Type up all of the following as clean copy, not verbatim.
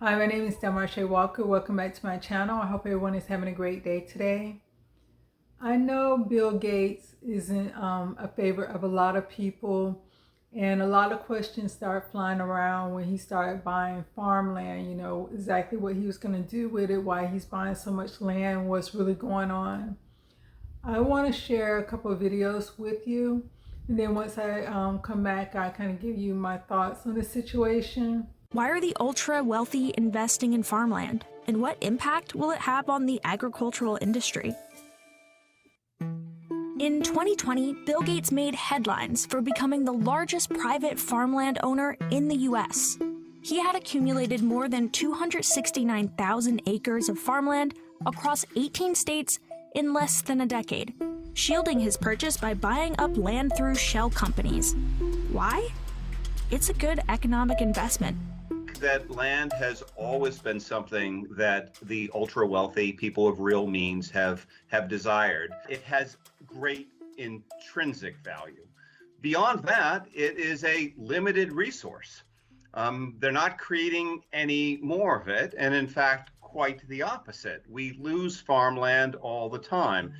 Hi, my name is DelmarshaeWalker. Welcome back to my channel. I hope everyone is having a great day today. I know Bill Gates isn't a favorite of a lot of people, and a lot of questions start flying around when he started buying farmland, exactly what he was going to do with it, why he's buying so much land, what's really going on. I want to share a couple of videos with you, and then once I come back, I kind of give you my thoughts on the situation. Why are the ultra-wealthy investing in farmland? And what impact will it have on the agricultural industry? In 2020, Bill Gates made headlines for becoming the largest private farmland owner in the US. He had accumulated more than 269,000 acres of farmland across 18 states in less than a decade, shielding his purchase by buying up land through shell companies. Why? It's a good economic investment. That land has always been something that the ultra wealthy people of real means have desired. It has great intrinsic value. Beyond that, it is a limited resource. They're not creating any more of it, and in fact, quite the opposite. We lose farmland all the time.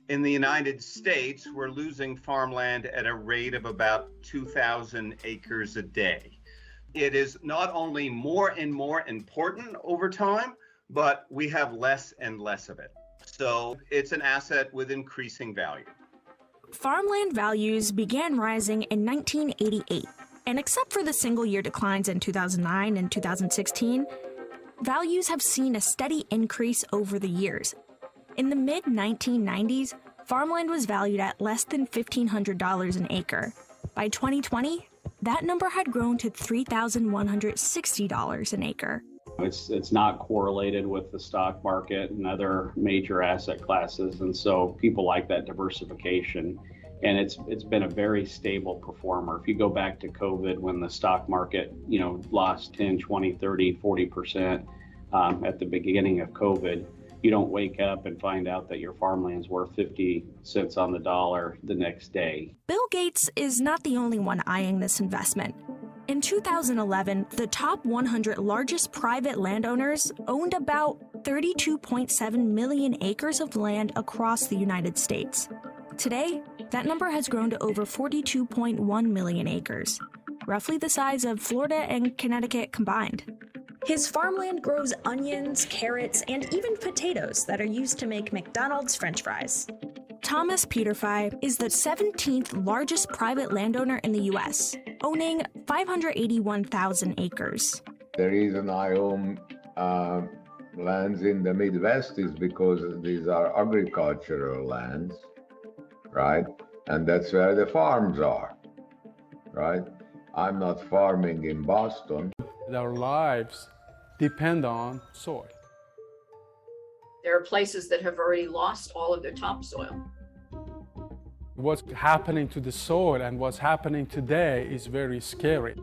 In the United States, we're losing farmland at a rate of about 2,000 acres a day. It is not only more and more important over time, but we have less and less of it. So it's an asset with increasing value. Farmland values began rising in 1988, and except for the single-year declines in 2009 and 2016, values have seen a steady increase over the years. In the mid-1990s, farmland was valued at less than $1,500 an acre. By 2020, that number had grown to $3,160 an acre. It's not correlated with the stock market and other major asset classes, and so people like that diversification, and it's been a very stable performer. If you go back to COVID, when the stock market lost 10, 20, 30, 40% at the beginning of COVID, you don't wake up and find out that your farmland's worth 50 cents on the dollar the next day. Bill Gates is not the only one eyeing this investment. In 2011, the top 100 largest private landowners owned about 32.7 million acres of land across the United States. Today, that number has grown to over 42.1 million acres, roughly the size of Florida and Connecticut combined. His farmland grows onions, carrots, and even potatoes that are used to make McDonald's French fries. Thomas Peterfy is the 17th largest private landowner in the U.S., owning 581,000 acres. The reason I own lands in the Midwest is because these are agricultural lands, right? And that's where the farms are, right? I'm not farming in Boston. Our lives depend on soil. There are places that have already lost all of their topsoil. What's happening to the soil and what's happening today is very scary.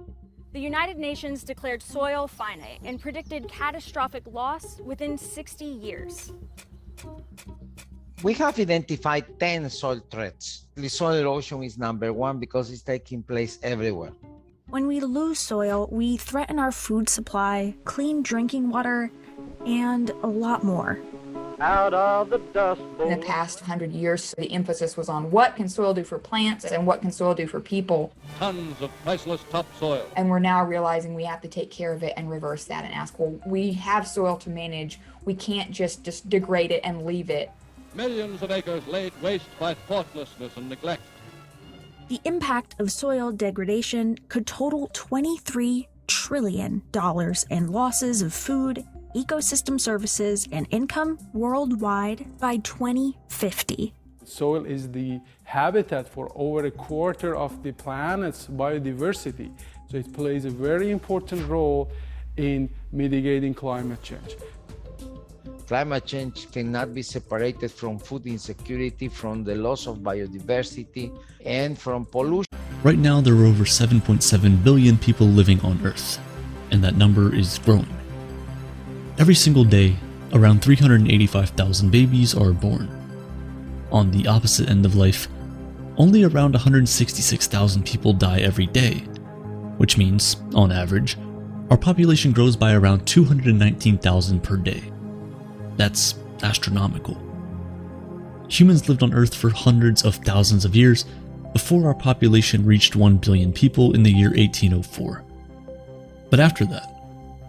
The United Nations declared soil finite and predicted catastrophic loss within 60 years. We have identified 10 soil threats. The soil erosion is number one because it's taking place everywhere. When we lose soil, we threaten our food supply, clean drinking water, and a lot more. Out of the dust bowl. In the past 100 years, the emphasis was on what can soil do for plants and what can soil do for people. Tons of priceless topsoil. And we're now realizing we have to take care of it and reverse that and ask, well, we have soil to manage. We can't just degrade it and leave it. Millions of acres laid waste by thoughtlessness and neglect. The impact of soil degradation could total $23 trillion in losses of food, ecosystem services, and income worldwide by 2050. Soil is the habitat for over a quarter of the planet's biodiversity, so it plays a very important role in mitigating climate change. Climate change cannot be separated from food insecurity, from the loss of biodiversity, and from pollution. Right now, there are over 7.7 billion people living on Earth, and that number is growing. Every single day, around 385,000 babies are born. On the opposite end of life, only around 166,000 people die every day, which means, on average, our population grows by around 219,000 per day. That's astronomical. Humans lived on Earth for hundreds of thousands of years before our population reached 1 billion people in the year 1804. But after that,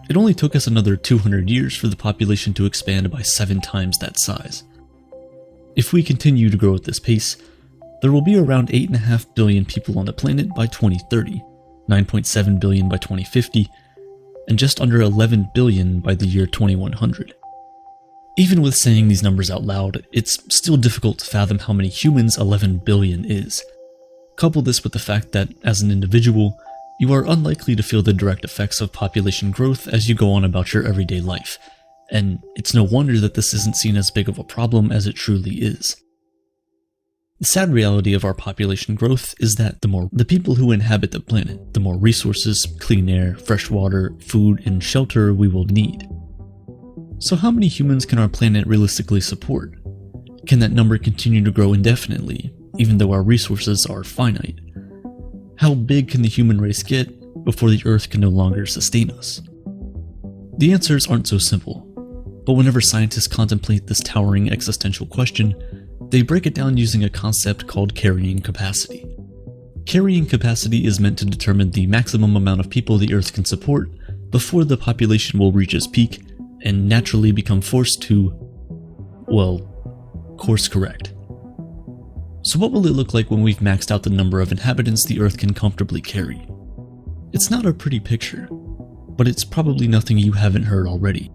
it only took us another 200 years for the population to expand by 7 times that size. If we continue to grow at this pace, there will be around 8.5 billion people on the planet by 2030, 9.7 billion by 2050, and just under 11 billion by the year 2100. Even with saying these numbers out loud, it's still difficult to fathom how many humans 11 billion is. Couple this with the fact that, as an individual, you are unlikely to feel the direct effects of population growth as you go on about your everyday life, and it's no wonder that this isn't seen as big of a problem as it truly is. The sad reality of our population growth is that the more the people who inhabit the planet, the more resources, clean air, fresh water, food, and shelter we will need. So how many humans can our planet realistically support? Can that number continue to grow indefinitely, even though our resources are finite? How big can the human race get before the Earth can no longer sustain us? The answers aren't so simple, but whenever scientists contemplate this towering existential question, they break it down using a concept called carrying capacity. Carrying capacity is meant to determine the maximum amount of people the Earth can support before the population will reach its peak and naturally become forced to, well, course correct. So what will it look like when we've maxed out the number of inhabitants the Earth can comfortably carry? It's not a pretty picture, but it's probably nothing you haven't heard already.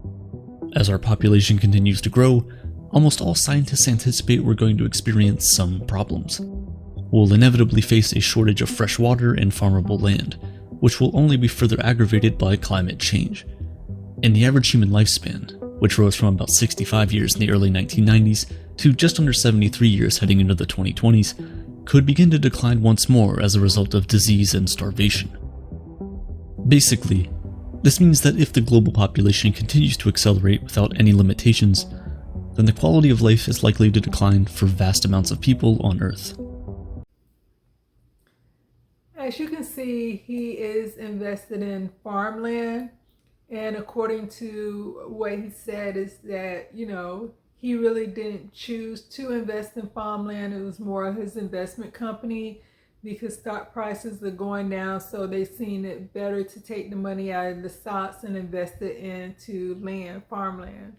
As our population continues to grow, almost all scientists anticipate we're going to experience some problems. We'll inevitably face a shortage of fresh water and farmable land, which will only be further aggravated by climate change. And the average human lifespan, which rose from about 65 years in the early 1990s to just under 73 years heading into the 2020s, could begin to decline once more as a result of disease and starvation. Basically, this means that if the global population continues to accelerate without any limitations, then the quality of life is likely to decline for vast amounts of people on Earth. As you can see, he is invested in farmland. And according to what he said is that, he really didn't choose to invest in farmland. It was more of his investment company because stock prices are going down. So they've seen it better to take the money out of the stocks and invest it into land, farmland,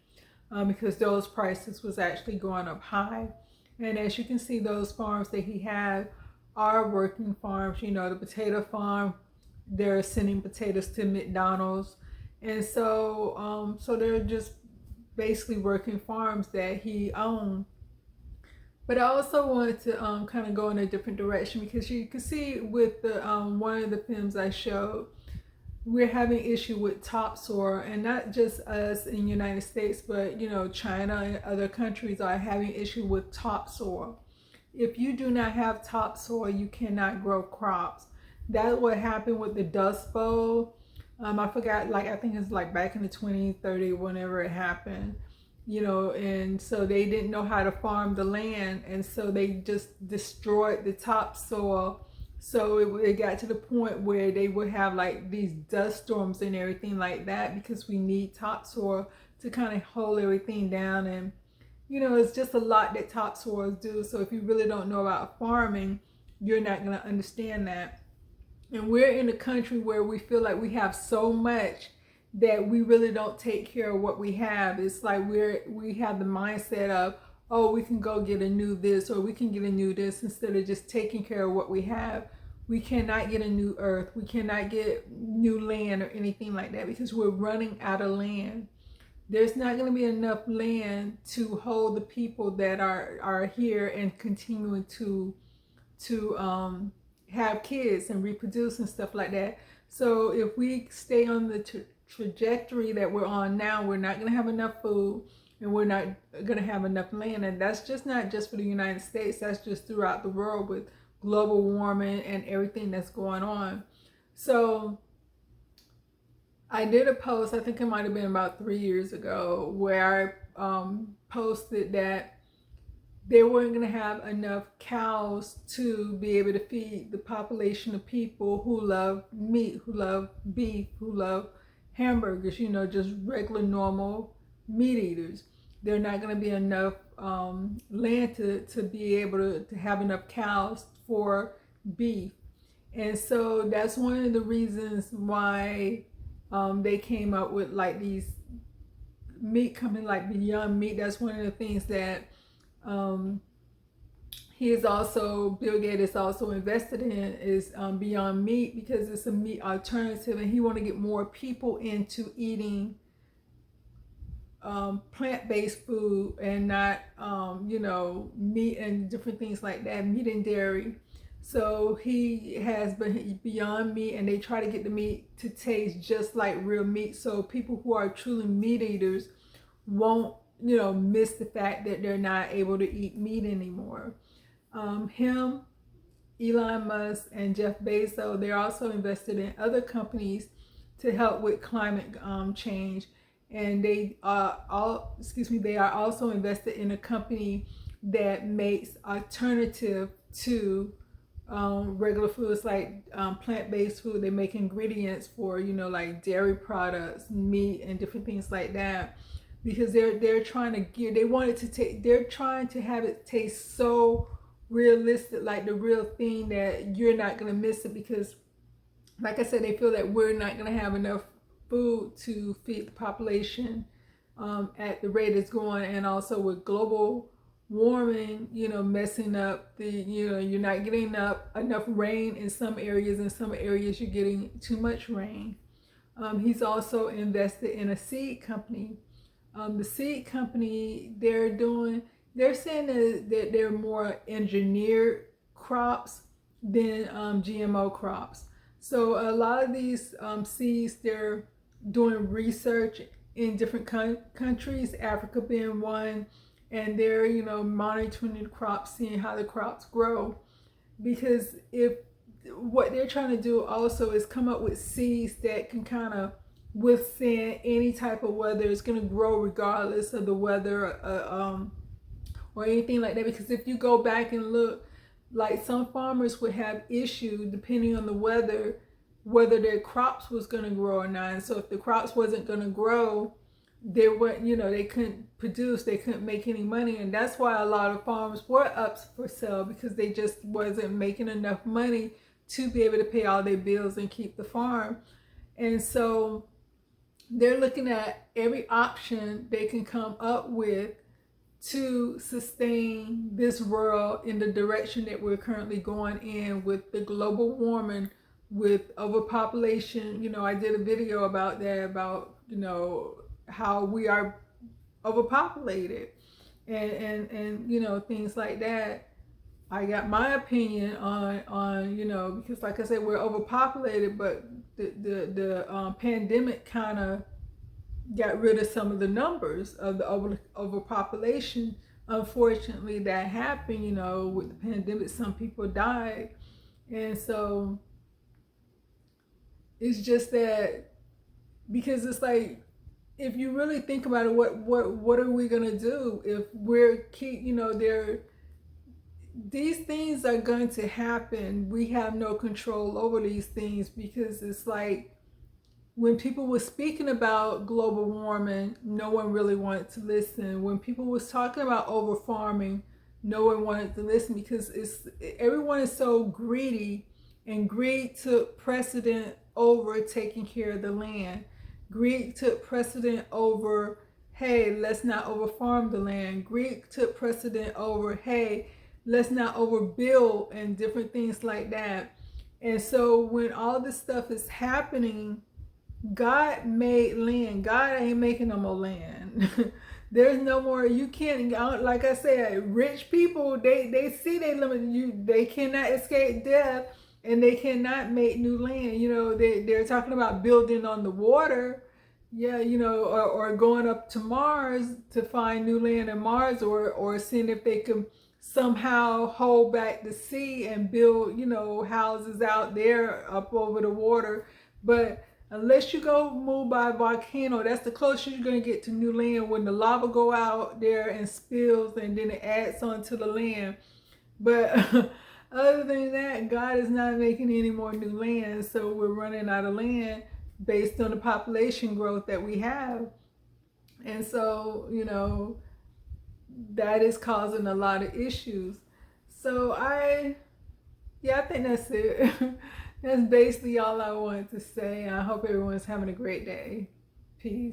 because those prices was actually going up high. And as you can see, those farms that he had are working farms. The potato farm, they're sending potatoes to McDonald's. And so they're just basically working farms that he owned. But I also wanted to kind of go in a different direction because you can see with the one of the films I showed, we're having issue with topsoil, and not just us in the United States, but China and other countries are having issue with topsoil. If you do not have topsoil, you cannot grow crops. That's what happened with the Dust Bowl. I forgot, I think it's back in the 2030, whenever it happened, and so they didn't know how to farm the land, and so they just destroyed the topsoil. So it got to the point where they would have these dust storms and everything like that because we need topsoil to kind of hold everything down. And, it's just a lot that topsoils do. So if you really don't know about farming, you're not going to understand that. And we're in a country where we feel like we have so much that we really don't take care of what we have. It's like we have the mindset of, oh, we can go get a new this or we can get a new this instead of just taking care of what we have. We cannot get a new earth. We cannot get new land or anything like that because we're running out of land. There's not going to be enough land to hold the people that are here and continuing to have kids and reproduce and stuff like that. So if we stay on the trajectory that we're on now, we're not going to have enough food and we're not going to have enough land. And that's just not just for the United States. That's just throughout the world with global warming and everything that's going on. So I did a post, I think it might have been about 3 years ago, where I posted that they weren't going to have enough cows to be able to feed the population of people who love meat, who love beef, who love hamburgers, you know, just regular normal meat eaters. There's not going to be enough land to be able to have enough cows for beef. And so that's one of the reasons why they came up with like these meat coming like Beyond Meat. That's one of the things that Bill Gates is also invested in is Beyond Meat, because it's a meat alternative, and he want to get more people into eating plant-based food and not you know, meat and different things like that, meat and dairy. So he has Beyond Meat, and they try to get the meat to taste just like real meat, so people who are truly meat eaters won't, you know, miss the fact that they're not able to eat meat anymore. Him, Elon Musk, and Jeff Bezos, they're also invested in other companies to help with climate change. And they are also invested in a company that makes alternative to regular foods, like plant-based food. They make ingredients for, you know, like dairy products, meat, and different things like that, because they're trying to give, they're trying to have it taste so realistic, like the real thing, that you're not going to miss it, because like I said, they feel that we're not going to have enough food to feed the population at the rate it's going. And also with global warming, you know, messing up the, you know, you're not getting enough rain in some areas. In some areas you're getting too much rain. He's also invested in a seed company. The seed company, they're saying that they're more engineered crops than GMO crops. So a lot of these seeds, they're doing research in different countries, Africa being one, and they're, you know, monitoring the crops, seeing how the crops grow. Because what they're trying to do also is come up with seeds that can kind of withstand any type of weather. It's going to grow regardless of the weather or anything like that. Because if you go back and look, like some farmers would have issues depending on the weather, whether their crops was going to grow or not. And so if the crops wasn't going to grow, they weren't, you know, they couldn't produce, they couldn't make any money. And that's why a lot of farms were up for sale, because they just wasn't making enough money to be able to pay all their bills and keep the farm. And so they're looking at every option they can come up with to sustain this world in the direction that we're currently going in, with the global warming, with overpopulation. You know, I did a video about that, about, you know, how we are overpopulated and you know, things like that. I got my opinion on you know, because like I said, we're overpopulated, but the pandemic kind of got rid of some of the numbers of the overpopulation. Unfortunately, that happened, you know, with the pandemic. Some people died. And so it's just that, because it's like, if you really think about it, what are we gonna do if you know, these things are going to happen. We have no control over these things, because it's like, when people were speaking about global warming, no one really wanted to listen. When people was talking about over farming, no one wanted to listen, because everyone is so greedy, and greed took precedent over taking care of the land. Greed took precedent over, hey, let's not over farm the land. Greed took precedent over, hey, let's not overbuild, and different things like that. And so when all this stuff is happening, God made land. God ain't making no more land. There's no more, you can't, like I said, rich people, they see they limit, they cannot escape death, and they cannot make new land. You know, they're talking about building on the water, yeah, you know, or going up to Mars to find new land in Mars, or seeing if they can somehow hold back the sea and build, you know, houses out there up over the water. But unless you go move by a volcano, that's the closest you're going to get to new land, when the lava go out there and spills, and then it adds onto the land. But other than that, God is not making any more new land, so we're running out of land. based on the population growth that we have. And so, you know, that is causing a lot of issues. So I think that's it. That's basically all I wanted to say. I hope everyone's having a great day. Peace.